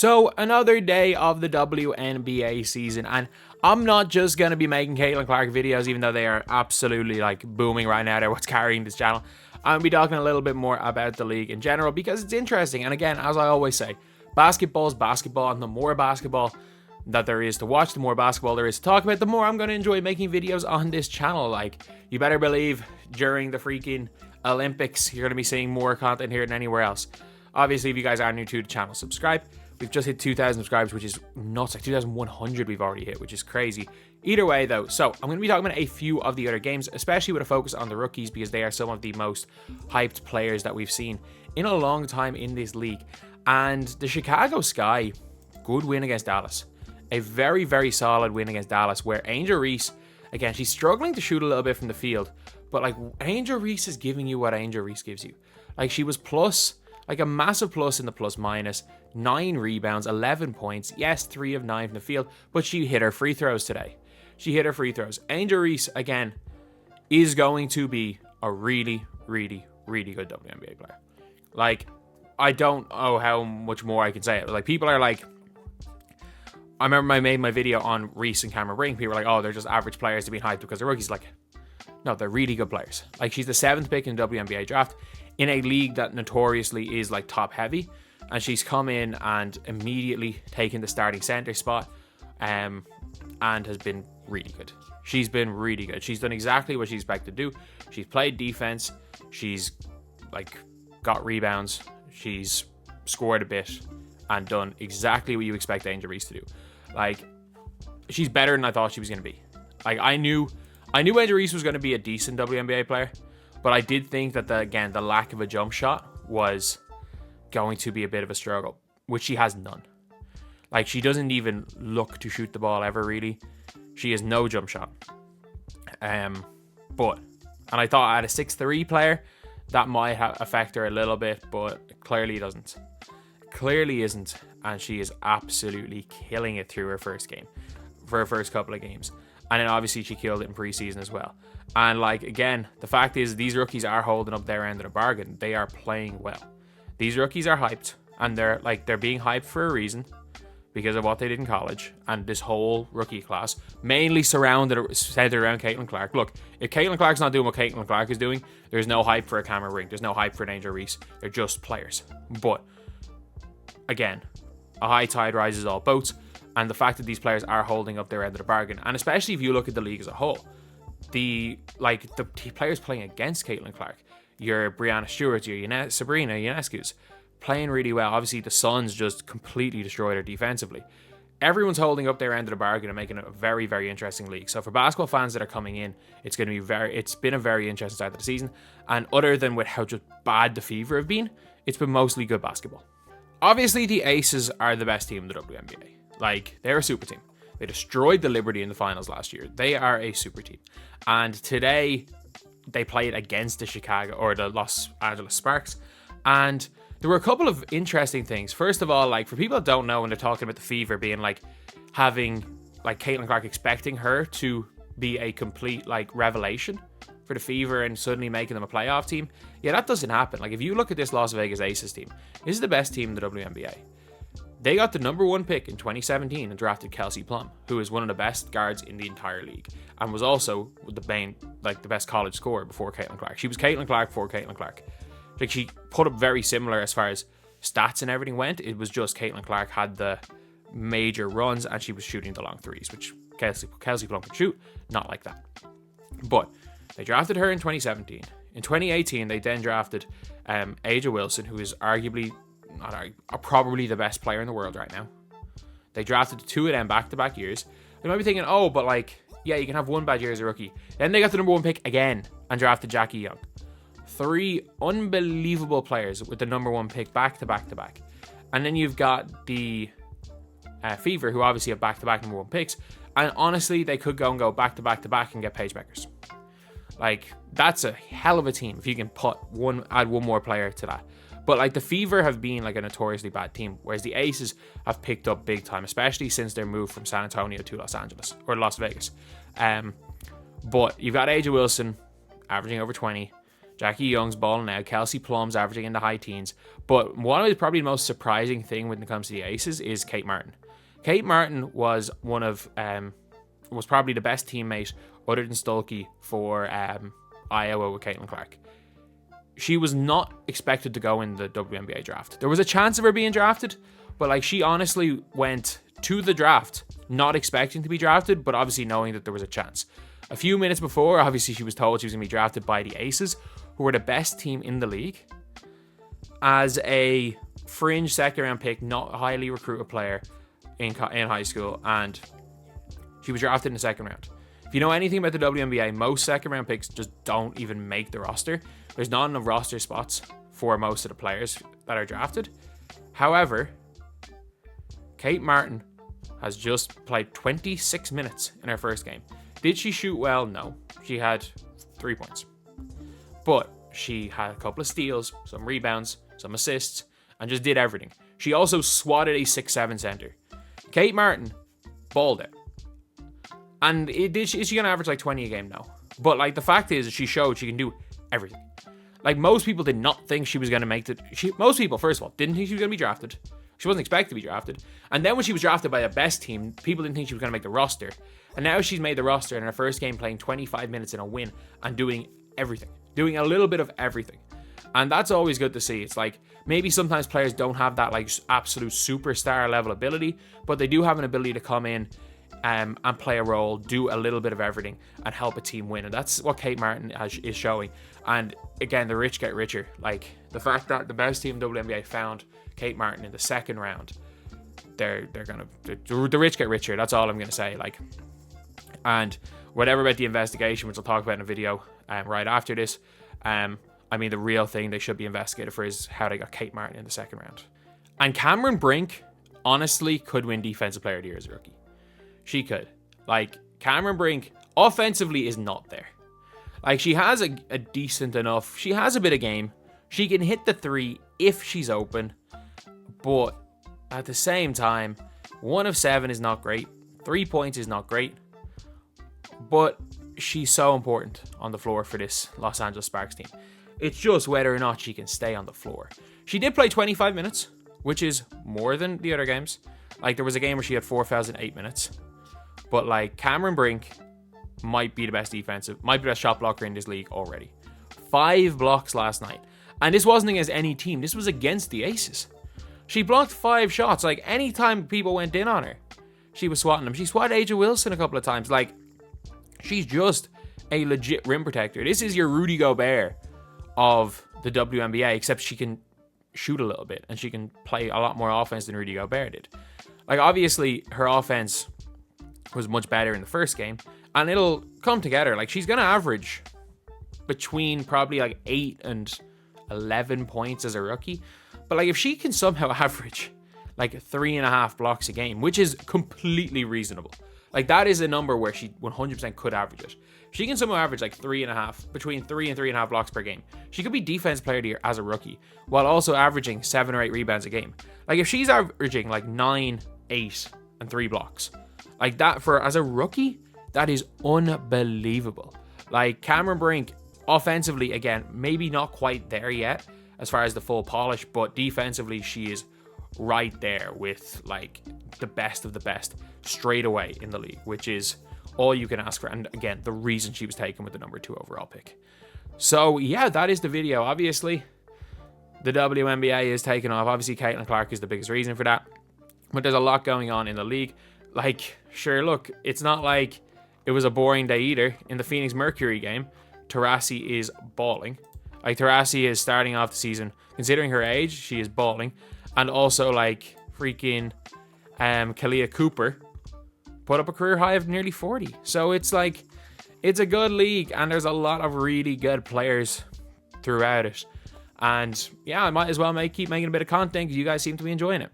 So another day of the WNBA season, and I'm not just going to be making Caitlin Clark videos, even though they are absolutely like booming right now. They're what's carrying this channel. I'm going to be talking a little bit more about the league in general because it's interesting. And again, as I always say, basketball is basketball, and the more basketball that there is to watch, the more basketball there is to talk about, the more I'm going to enjoy making videos on this channel. Like, you better believe during the freaking Olympics, you're going to be seeing more content here than anywhere else. Obviously, if you guys are new to the channel, subscribe. We've just hit 2,000 subscribers, which is nuts. Like 2,100 we've already hit, which is crazy. Either way, though, so I'm going to be talking about a few of the other games, especially with a focus on the rookies, because they are some of the most hyped players that we've seen in a long time in this league. And the Chicago Sky, good win against Dallas. A very, very solid win against Dallas, where Angel Reese, again, she's struggling to shoot a little bit from the field, but like Angel Reese is giving you what Angel Reese gives you. Like, she was plus, like a massive plus in the plus minus, 9 rebounds, 11 points. Yes, 3 of 9 from the field, but she hit her free throws today. She hit her free throws. Angel Reese, again, is going to be a really, really, really good WNBA player. Like, I don't know how much more I can say it. Like, people are like, I remember I made my video on Reese and Cameron Brink. People were like, oh, they're just average players to be hyped because they're rookies. Like, no, they're really good players. Like, she's the 7th pick in the WNBA draft in a league that notoriously is like top heavy. And she's come in and immediately taken the starting center spot and has been really good. She's been really good. She's done exactly what she's expected to do. She's played defense. She's like got rebounds. She's scored a bit and done exactly what you expect Angel Reese to do. Like, she's better than I thought she was going to be. Like, I knew Angel Reese was going to be a decent WNBA player, but I did think that the lack of a jump shot was going to be a bit of a struggle, which she has none. Like, she doesn't even look to shoot the ball ever, really. She has no jump shot. And I thought at a 6'3" player, that might affect her a little bit, but clearly doesn't. Clearly isn't, and she is absolutely killing it through her first game, for her first couple of games. And then obviously she killed it in preseason as well. And like, again, the fact is these rookies are holding up their end of the bargain. They are playing well. These rookies are hyped, and they're being hyped for a reason because of what they did in college. And this whole rookie class, mainly centered around Caitlin Clark. Look, if Caitlin Clark's not doing what Caitlin Clark is doing, there's no hype for a Cameron Brink. There's no hype for an Angel Reese. They're just players. But again, a high tide rises all boats, and the fact that these players are holding up their end of the bargain, and especially if you look at the league as a whole, the players playing against Caitlin Clark, your Breanna Stewart, your Sabrina Ionescu's, playing really well. Obviously, the Suns just completely destroyed her defensively. Everyone's holding up their end of the bargain and making it a very, very interesting league. So for basketball fans that are coming in, it's been a very interesting start to the season. And other than with how just bad the Fever have been, it's been mostly good basketball. Obviously, the Aces are the best team in the WNBA. Like, they're a super team. They destroyed the Liberty in the finals last year. They are a super team. And today, they played against the Los Angeles Sparks. And there were a couple of interesting things. First of all, like, for people that don't know, when they're talking about the Fever being like having like Caitlin Clark expecting her to be a complete like revelation for the Fever and suddenly making them a playoff team. Yeah, that doesn't happen. Like, if you look at this Las Vegas Aces team, this is the best team in the WNBA. They got the number 1 pick in 2017 and drafted Kelsey Plum, who is one of the best guards in the entire league and was also the best college scorer before Caitlin Clark. She was Caitlin Clark before Caitlin Clark. Like, she put up very similar as far as stats and everything went. It was just Caitlin Clark had the major runs and she was shooting the long threes, which Kelsey Plum could shoot, not like that. But they drafted her in 2017. In 2018, they then drafted A'ja Wilson, who is probably the best player in the world right now. They drafted 2 of them back-to-back years. They might be thinking, oh, but like, yeah, you can have 1 bad year as a rookie. Then they got the number 1 pick again and drafted Jackie Young. 3 unbelievable players with the number 1 pick back-to-back-to-back. And then you've got the Fever, who obviously have back-to-back number 1 picks. And honestly, they could go back-to-back-to-back and get pacemakers. Like, that's a hell of a team if you can add one more player to that. But like, the Fever have been like a notoriously bad team, whereas the Aces have picked up big time, especially since their move from San Antonio to Las Vegas. But you've got A'ja Wilson averaging over 20, Jackie Young's balling out. Kelsey Plum's averaging in the high teens. But one of the probably most surprising thing when it comes to the aces is Kate Martin. Kate Martin was was probably the best teammate other than Stulkey for Iowa with Caitlin Clark. She was not expected to go in the WNBA draft. There was a chance of her being drafted, but like she honestly went to the draft not expecting to be drafted, but obviously knowing that there was a chance. A few minutes before, obviously she was told she was going to be drafted by the Aces, who were the best team in the league, as a fringe second round pick, not a highly recruited player in high school, and she was drafted in the second round. If you know anything about the WNBA, most second round picks just don't even make the roster. There's not enough roster spots for most of the players that are drafted. However, Kate Martin has just played 26 minutes in her first game. Did she shoot well? No. She had 3 points. But she had a couple of steals, some rebounds, some assists, and just did everything. She also swatted a 6'7" center. Kate Martin balled it. And is she going to average like 20 a game? No. But like the fact is, she showed she can do everything. Like most people did not think she was going to make it. Most people, first of all, didn't think she was going to be drafted. She wasn't expected to be drafted. And then when she was drafted by the best team, people didn't think she was going to make the roster. And now she's made the roster in her first game, playing 25 minutes in a win and doing everything. Doing a little bit of everything. And that's always good to see. It's like, maybe sometimes players don't have that like absolute superstar level ability, but they do have an ability to come in and play a role, do a little bit of everything, and help a team win. And that's what Kate Martin is showing. And again, the rich get richer. Like, the fact that the best team in WNBA found Kate Martin in the second round, the rich get richer. That's all I'm gonna say. Like, and whatever about the investigation, which I'll talk about in a video right after this. I mean, the real thing they should be investigated for is how they got Kate Martin in the second round. And Cameron Brink honestly could win Defensive Player of the Year as a rookie. She could. Like, Cameron Brink offensively is not there. Like, she has a decent enough, she has a bit of game. She can hit the three if she's open. But at the same time, 1 of 7 is not great. 3 points is not great. But she's so important on the floor for this Los Angeles Sparks team. It's just whether or not she can stay on the floor. She did play 25 minutes, which is more than the other games. Like, there was a game where she had 4 fouls in 8 minutes. But, like, Cameron Brink might be the best shot blocker in this league already. 5 blocks last night. And this wasn't against any team. This was against the Aces. She blocked 5 shots. Like, anytime people went in on her, she was swatting them. She swatted Aja Wilson a couple of times. Like, she's just a legit rim protector. This is your Rudy Gobert of the WNBA, except she can shoot a little bit and she can play a lot more offense than Rudy Gobert did. Like, obviously, her offense was much better in the first game, and it'll come together. Like, she's going to average between probably like 8 and 11 points as a rookie. But like, if she can somehow average like 3.5 blocks a game, which is completely reasonable. Like, that is a number where she 100% could average it. She can somehow average like 3.5, between 3 and 3.5 blocks per game. She could be Defensive Player of the Year as a rookie, while also averaging 7 or 8 rebounds a game. Like, if she's averaging like 9, 8, and 3 blocks, like that as a rookie, that is unbelievable. Like, Cameron Brink, offensively, again, maybe not quite there yet as far as the full polish, but defensively, she is right there with like the best of the best straight away in the league, which is all you can ask for. And again, the reason she was taken with the number 2 overall pick. So yeah, that is the video. Obviously, the WNBA is taking off. Obviously, Caitlin Clark is the biggest reason for that. But there's a lot going on in the league. Like, sure, look, it's not like it was a boring day either. In the Phoenix Mercury game, Taurasi is balling. Like, Taurasi is starting off the season, considering her age, she is balling. And also, like, freaking Kalia Cooper put up a career high of nearly 40. So it's like, it's a good league, and there's a lot of really good players throughout it. And yeah, I might as well keep making a bit of content because you guys seem to be enjoying it.